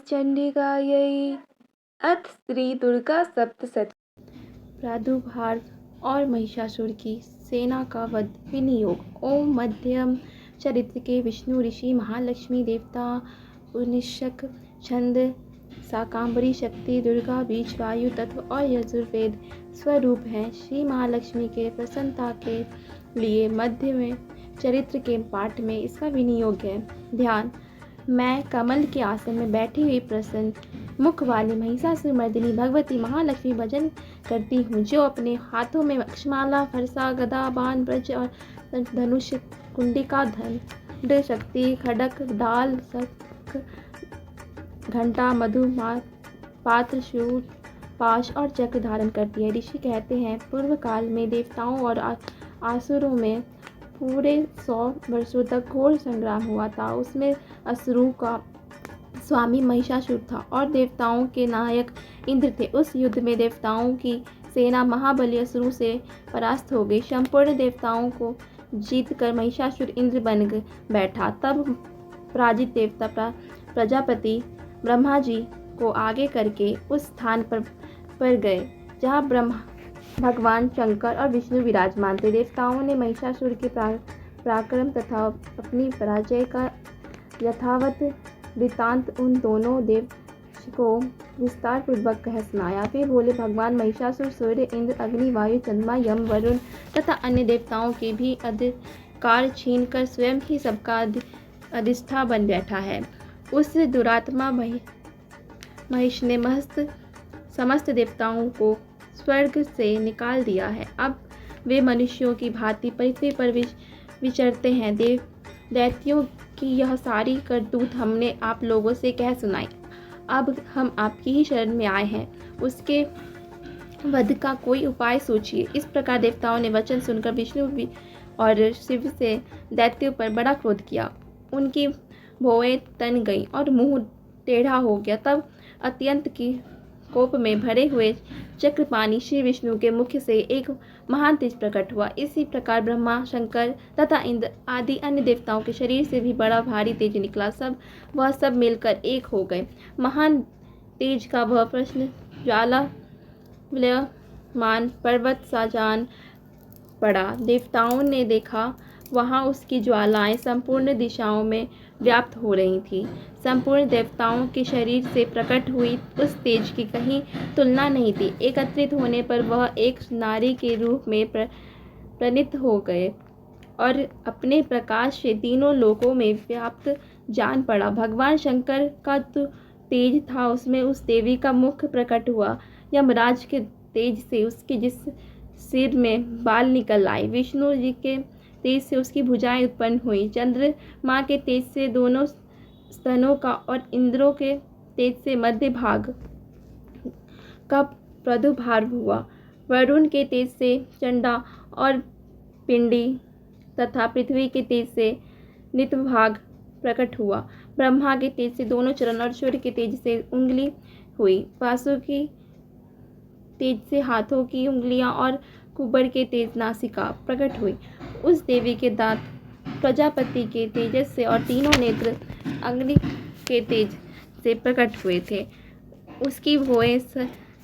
चंडिकायै। अथ श्री दुर्गा सप्तशती। प्रादुर्भाव और महिषासुर की सेना का वध। विनियोग। ओम। मध्यम चरित्र के विष्णु ऋषि महालक्ष्मी देवता उनशक छंद शाकांबरी शक्ति दुर्गा बीज वायु तत्व और यजुर्वेद स्वरूप हैं। श्री महालक्ष्मी के प्रसन्नता के लिए मध्य में चरित्र के पाठ में इसका विनियोग है। ध्यान। मैं कमल के आसन में बैठी हुई प्रसन्न मुख वाली महिषासुर मर्दिनी भगवती महालक्ष्मी भजन करती हूँ, जो अपने हाथों में अक्षमाला फरसा गदा बाण ब्रज और धनुष कुंडिका दंड शक्ति खड़क ढाल शंख घंटा मधु पात्र शूल पाश और चक्र धारण करती है। ऋषि कहते हैं, पूर्व काल में देवताओं और आसुरों में पूरे 100 वर्षों तक घोर संग्राम हुआ था। उसमें असुरों का स्वामी महिषासुर था और देवताओं के नायक इंद्र थे। उस युद्ध में देवताओं की सेना महाबली असुरों से परास्त हो गई। संपूर्ण देवताओं को जीतकर महिषासुर इंद्र बन बैठा। तब पराजित देवता प्रजापति ब्रह्मा जी को आगे करके उस स्थान पर गए जहाँ भगवान शंकर और विष्णु विराजमान थे। देवताओं ने महिषासुर के पराक्रम तथा अपनी पराजय का यथावत वृत्तांत उन दोनों देव को विस्तार पूर्वक कह सुनाया। फिर बोले, भगवान महिषासुर सूर्य इंद्र अग्नि वायु चंद्रमा यम वरुण तथा अन्य देवताओं के भी अधिकार छीन कर स्वयं ही सबका अधिष्ठा बन बैठा है। उस दुरात्मा महिष ने समस्त देवताओं को स्वर्ग से निकाल दिया है। अब वे मनुष्यों की भांति पृथ्वी पर विचरते हैं। दैत्यों की यह सारी करतूत हमने आप लोगों से कह सुनाई। अब हम आपकी ही शरण में आए हैं, उसके वध का कोई उपाय सोचिए। इस प्रकार देवताओं ने वचन सुनकर विष्णु और शिव से दैत्यों पर बड़ा क्रोध किया। उनकी भौहें तन गईं और मुंह टेढ़ा हो गया। तब अत्यंत की कोप में भरे हुए चक्रपाणी श्री विष्णु के मुख से एक महान तेज प्रकट हुआ। इसी प्रकार ब्रह्मा शंकर तथा इंद्र आदि अन्य देवताओं के शरीर से भी बड़ा भारी तेज निकला। वह सब मिलकर एक हो गए। महान तेज का वह प्रश्न ज्वाला विलयमान पर्वत सा जान पड़ा। देवताओं ने देखा, वहाँ उसकी ज्वालाएं संपूर्ण दिशाओं में व्याप्त हो रही थीं। संपूर्ण देवताओं के शरीर से प्रकट हुई उस तेज की कहीं तुलना नहीं थी। एकत्रित होने पर वह एक नारी के रूप में प्रणीत हो गए और अपने प्रकाश से तीनों लोकों में व्याप्त जान पड़ा। भगवान शंकर का तो तेज था, उसमें उस देवी का मुख प्रकट हुआ। यमराज के तेज से उसके जिस सिर में बाल निकल आए। विष्णु जी के तेज से उसकी भुजाएं उत्पन्न हुई। चंद्रमा के तेज से दोनों स्तनों का और इंद्रों के तेज से मध्य भाग का प्रादुर्भाव हुआ। वरुण के तेज से चंडा और पिंडी तथा पृथ्वी के तेज से नितभाग प्रकट हुआ। ब्रह्मा के तेज से दोनों चरण और सूर्य के तेज से उंगली हुई। वासु की तेज से हाथों की उंगलियां और कुबर के तेज नासिका प्रकट हुई। उस देवी के दांत प्रजापति के तेजस से और तीनों नेत्र अग्नि के तेज से प्रकट हुए थे। उसकी भौहें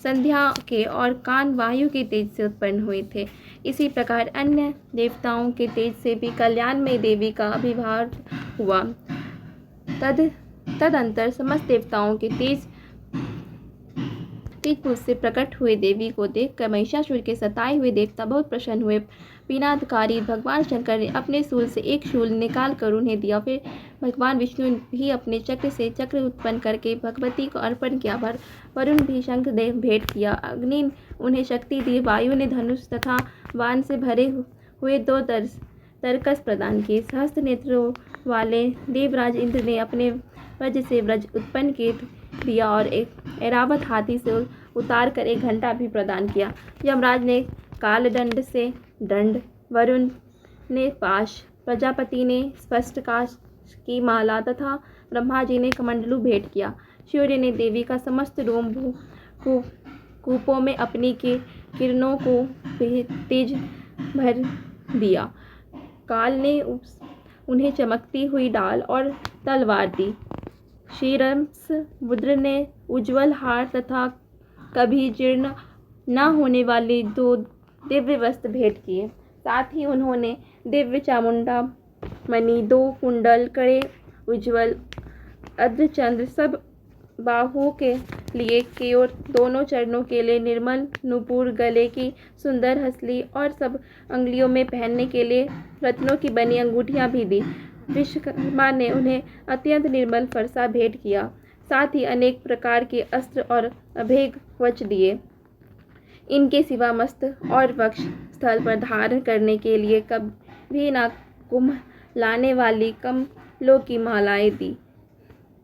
संध्या के और कान वायु के तेज से उत्पन्न हुए थे। इसी प्रकार अन्य देवताओं के तेज से भी कल्याणमयी देवी का आविर्भाव हुआ। तदंतर समस्त देवताओं के तेज पुरुष से प्रकट हुए देवी को देखकर महिषासुर के सताए हुए देवता बहुत प्रसन्न हुए। पिनादकारी भगवान शंकर ने अपने शूल से एक शूल निकाल कर उन्हें दिया। फिर भगवान विष्णु भी अपने चक्र से चक्र उत्पन्न करके भगवती को अर्पण किया। वरुण भी शंख दे भेंट किया। अग्नि उन्हें शक्ति दी। वायु ने धनुष तथा बाण से भरे हुए 2 तरकस प्रदान किए। सहस्त्र नेत्रों वाले देवराज इंद्र ने अपने वज्र से व्रज उत्पन्न दिया और एक ऐरावत हाथी से उतार कर एक घंटा भी प्रदान किया। यमराज ने कालदंड से दंड, वरुण ने पाश, प्रजापति ने स्पष्टकाश की माला तथा ब्रह्मा जी ने कमंडलू भेंट किया। सूर्य ने देवी का समस्त रोम कूपों में अपनी किरणों को तेज भर दिया। काल ने उन्हें चमकती हुई ढाल और तलवार दी। शीरम्स बुद्र ने उज्ज्वल हार तथा कभी जीर्ण न होने वाले 2 दिव्य वस्त्र भेंट किए। साथ ही उन्होंने दिव्य चामुंडा मणि, 2 कुंडल, कड़े, उज्ज्वल अर्धचंद्र, सब बाहुओं के लिए केयोर, दोनों चरणों के लिए निर्मल नूपुर, गले की सुंदर हंसली और सब अंगुलियों में पहनने के लिए रत्नों की बनी अंगूठियां भी दी। विश्वकर्मा ने उन्हें अत्यंत निर्मल फरसा भेंट किया, साथ ही अनेक प्रकार के अस्त्र और अभेद कवच दिए। इनके सिवा मस्त और वक्ष स्थल पर धारण करने के लिए कभी न कुंभ लाने वाली कमलों की मालाएं दी।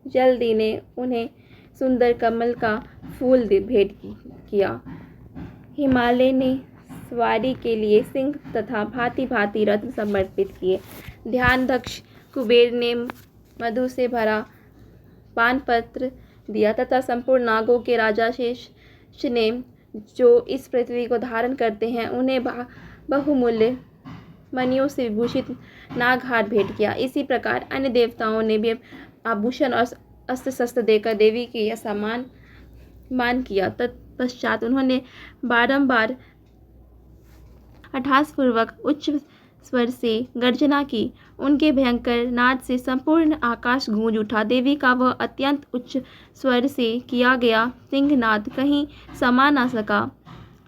जल्दी ने उन्हें सुंदर कमल का फूल भेंट किया। हिमालय ने सवारी के लिए सिंह तथा भांति भांति रत्न समर्पित किए। ध्यानदक्ष कुबेर ने मधु से भरा पानपत्र दिया तथा संपूर्ण नागों के राजा शेष ने जो इस पृथ्वी को धारण करते हैं उन्हें बहुमूल्य मणियों से विभूषित नागहार भेंट किया। इसी प्रकार अन्य देवताओं ने भी आभूषण और अस्त्र शस्त्र देकर देवी के यह मान किया। तत्पश्चात उन्होंने बारंबार अट्टहासपूर्वक उच्च स्वर से गर्जना की। उनके भयंकर नाद से संपूर्ण आकाश गूंज उठा। देवी का वह अत्यंत उच्च स्वर से किया गया सिंहनाद कहीं समा न सका।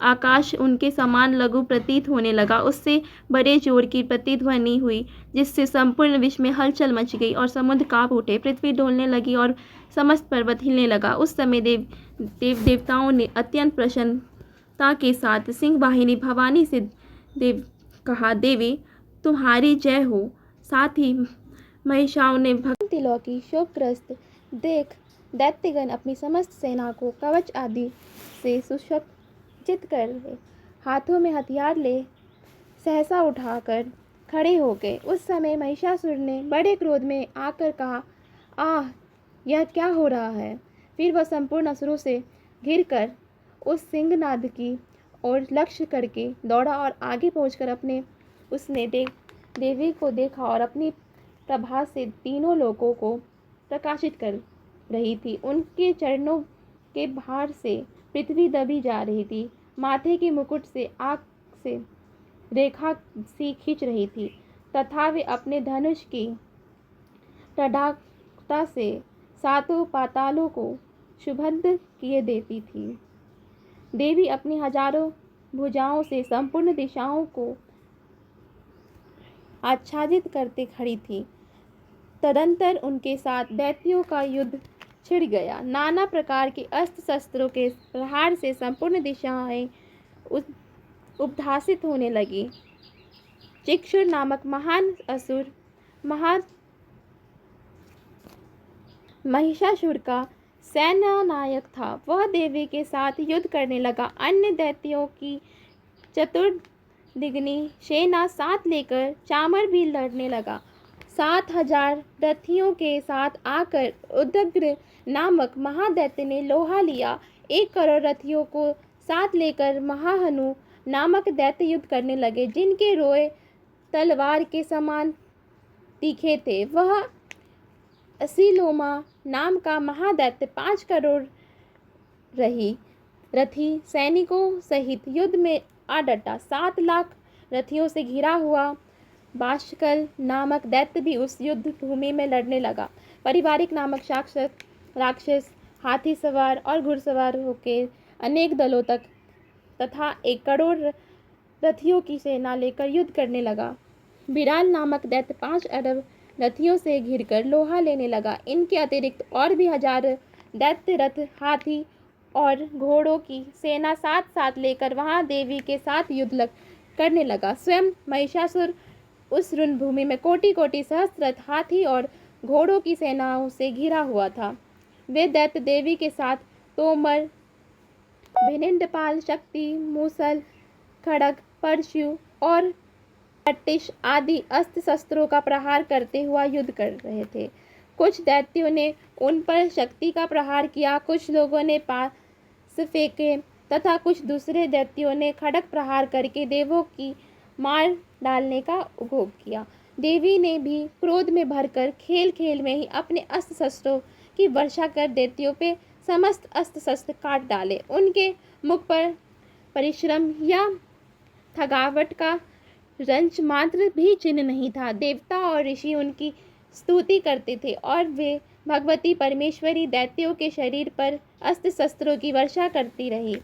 आकाश उनके समान लघु प्रतीत होने लगा। उससे बड़े जोर की प्रतिध्वनि हुई जिससे संपूर्ण विश्व में हलचल मच गई और समुद्र कांप उठे, पृथ्वी डोलने लगी और समस्त पर्वत हिलने लगा। उस समय देवताओं ने अत्यंत प्रसन्नता के साथ सिंह वाहिनी भवानी से कहा, देवी तुम्हारी जय हो। साथ ही महिषाओं ने भक्ति शोकग्रस्त देख दैत्यगण अपनी समस्त सेना को कवच आदि से सुसज्जित कर ले, हाथों में हथियार ले सहसा उठाकर खड़े हो गए। उस समय महिषासुर ने बड़े क्रोध में आकर कहा, आह, यह क्या हो रहा है। फिर वह संपूर्ण असुरों से घिरकर उस सिंहनाद की ओर लक्ष्य करके दौड़ा और आगे पहुंचकर उसने देवी को देखा और अपनी प्रभा से तीनों लोकों को प्रकाशित कर रही थी। उनके चरणों के भार से पृथ्वी दबी जा रही थी। माथे के मुकुट से आग से रेखा सी खींच रही थी तथा वे अपने धनुष की तड़ाकता से सातों पातालों को क्षुब्ध किए देती थी। देवी अपनी हजारों भुजाओं से संपूर्ण दिशाओं को आच्छादित करते खड़ी थी। तदंतर उनके साथ दैत्यों का युद्ध छिड़ गया। नाना प्रकार के अस्त्र शस्त्रों के प्रहार से संपूर्ण दिशाएं उद्भासित होने लगी। चिक्षुर नामक महान असुर महिषासुर का सेनानायक था। वह देवी के साथ युद्ध करने लगा। अन्य दैत्यों की चतुर्दिग्नी सेना साथ लेकर चामर भी लड़ने लगा। 7,000 रथियों के साथ आकर उदग्र नामक महादैत्य ने लोहा लिया। 1 करोड़ रथियों को साथ लेकर महाहनु नामक दैत्य युद्ध करने लगे, जिनके रोए तलवार के समान तीखे थे। वह असीलोमा नाम का महादैत्य 5 करोड़ रथी सैनिकों सहित युद्ध में आ डटा। 7 लाख रथियों से घिरा हुआ बाष्कल नामक दैत्य भी उस युद्ध भूमि में लड़ने लगा। पारिवारिक नामक राक्षस हाथी सवार और घुड़सवार होकर अनेक दलों तथा 1 करोड़ रथियों की सेना लेकर युद्ध करने लगा। बिराल नामक दैत्य 5 अरब रथियों से घिरकर लोहा लेने लगा। इनके अतिरिक्त और भी 1000 दैत्य रथ, हाथी और घोड़ों की सेना साथ साथ लेकर वहां देवी के साथ युद्ध करने लगा। स्वयं महिषासुर उस रणभूमि में कोटि कोटि सहस्त्र रथ, हाथी और घोड़ों की सेनाओं से घिरा हुआ था। वे दैत्य देवी के साथ तोमर, भिनिंडपाल, शक्ति, मूसल, खड़ग, परशु और पट्टिश आदि अस्त्र शस्त्रों का प्रहार करते हुआ युद्ध कर रहे थे। कुछ दैत्यों ने उन पर शक्ति का प्रहार किया, कुछ लोगों ने पास फेंके तथा कुछ दूसरे दैत्यों ने खड़ग प्रहार करके देवों की मार डालने का उपभोग किया। देवी ने भी क्रोध में भरकर खेल खेल में ही अपने अस्त्र शस्त्रों की वर्षा कर दैत्यों पे समस्त अस्त्र शस्त्र काट डाले। उनके मुख पर परिश्रम या थकावट का रंच मात्र भी चिन्ह नहीं था। देवता और ऋषि उनकी स्तुति करते थे और वे भगवती परमेश्वरी दैत्यों के शरीर पर अस्त्र शस्त्रों की वर्षा करती रही।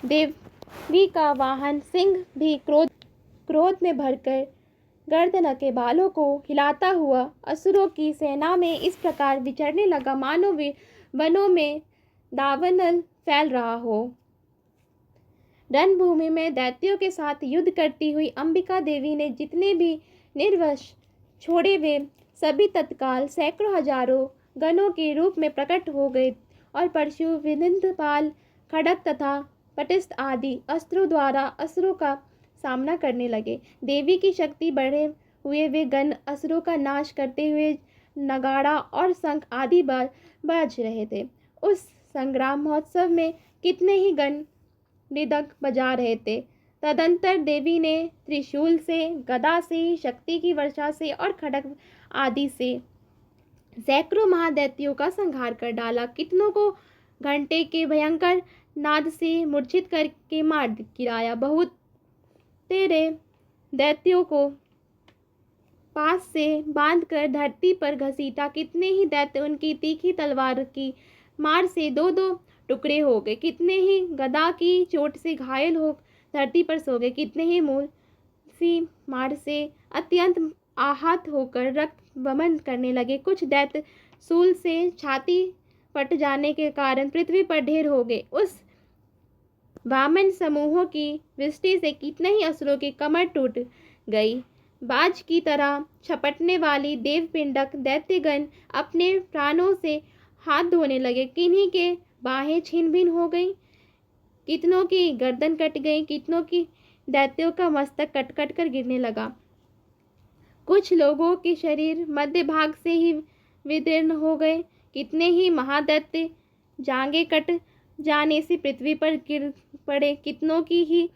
देवी का वाहन सिंह भी क्रोध में भरकर गर्दन के बालों को हिलाता हुआ असुरों की सेना में इस प्रकार विचरने लगा मानो वे वनों में दावानल फैल रहा हो। रणभूमि में दैत्यों के साथ युद्ध करती हुई अंबिका देवी ने जितने भी निर्वंश छोड़े वे सभी तत्काल सैकड़ों हजारों गणों के रूप में प्रकट हो गए और परशु विंध्यपाल खड़ग तथा पटिष्ठ आदि अस्त्रों द्वारा असुरों का सामना करने लगे। देवी की शक्ति बढ़े हुए वे गण असुरों का नाश करते हुए नगाड़ा और शंख आदि बज रहे थे। उस संग्राम महोत्सव में कितने ही गण मृदंग बजा रहे थे। तदंतर देवी ने त्रिशूल से, गदा से, शक्ति की वर्षा से और खड्ग आदि से सैकड़ों महादैत्यों का संहार कर डाला। कितनों को घंटे के भयंकर नाद से मूर्छित करके मार गिराया। बहुत तेरे दैत्यों को पास से बांधकर धरती पर घसीटा। कितने ही दैत्य उनकी तीखी तलवार की मार से दो दो टुकड़े हो गए। कितने ही गदा की चोट से घायल हो धरती पर सो गए। कितने ही मूल सी मार से अत्यंत आहत होकर रक्त वमन करने लगे। कुछ दैत्य सूल से छाती फट जाने के कारण पृथ्वी पर ढेर हो गए। उस वामन समूहों की वृष्टि से कितने ही असुरों की कमर टूट गई। बाज की तरह छपटने वाली देवपिंडक दैत्यगण अपने प्राणों से हाथ धोने लगे। किन्हीं के बाहें छिन भिन हो गई, कितनों की गर्दन कट गई, कितनों की दैत्यों का मस्तक कट कट कर गिरने लगा। कुछ लोगों के शरीर मध्य भाग से ही विदीर्ण हो गए। कितने ही महादैत्य जांघें कट जाने से पृथ्वी पर गिर पड़े। कितनों की ही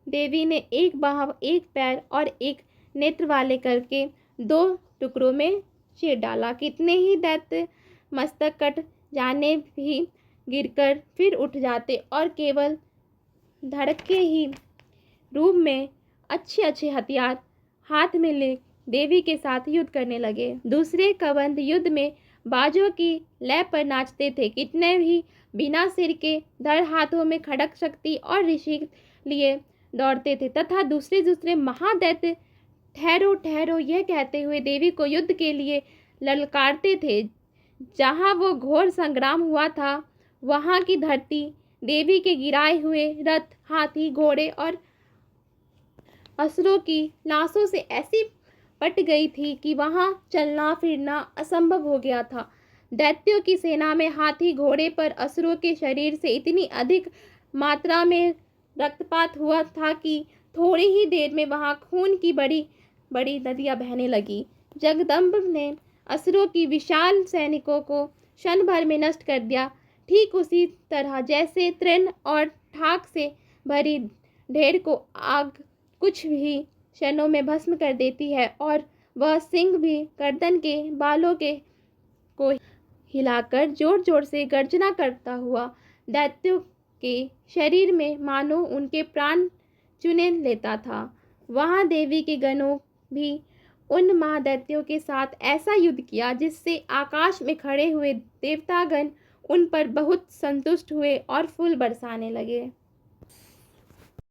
देवी ने एक बाह, एक पैर और एक नेत्र वाले करके दो टुकड़ों में चीर डाला। कितने ही दैत्य मस्तक कट जाने भी गिरकर फिर उठ जाते और केवल धड़के ही रूप में अच्छे अच्छे हथियार हाथ में ले देवी के साथ युद्ध करने लगे। दूसरे कबंध युद्ध में बाजों की लय पर नाचते थे। कितने भी बिना सिर के धड़ हाथों में खड़ग शक्ति और ऋषि लिए दौड़ते थे तथा दूसरे दूसरे महादैत्य ठहरो ठहरो यह कहते हुए देवी को युद्ध के लिए ललकारते थे। जहाँ वो घोर संग्राम हुआ था वहाँ की धरती देवी के गिराए हुए रथ, हाथी, घोड़े और असुरों की लाशों से ऐसी पट गई थी कि वहाँ चलना फिरना असंभव हो गया था। दैत्यों की सेना में हाथी घोड़े पर असुरों के शरीर से इतनी अधिक मात्रा में रक्तपात हुआ था कि थोड़ी ही देर में वहाँ खून की बड़ी बड़ी नदियाँ बहने लगी। जगदम्ब ने असुरों की विशाल सैनिकों को क्षण भर में नष्ट कर दिया। ठीक उसी तरह जैसे तृण और ठाक से भरी ढेर को आग कुछ भी क्षणों में भस्म कर देती है और वह सिंह भी गर्दन के बालों के को हिलाकर जोर जोर से गर्जना करता हुआ दैत्यों के शरीर में मानो उनके प्राण चुने लेता था। वहाँ देवी के गणों भी उन महादैत्यों के साथ ऐसा युद्ध किया जिससे आकाश में खड़े हुए देवतागण उन पर बहुत संतुष्ट हुए और फूल बरसाने लगे।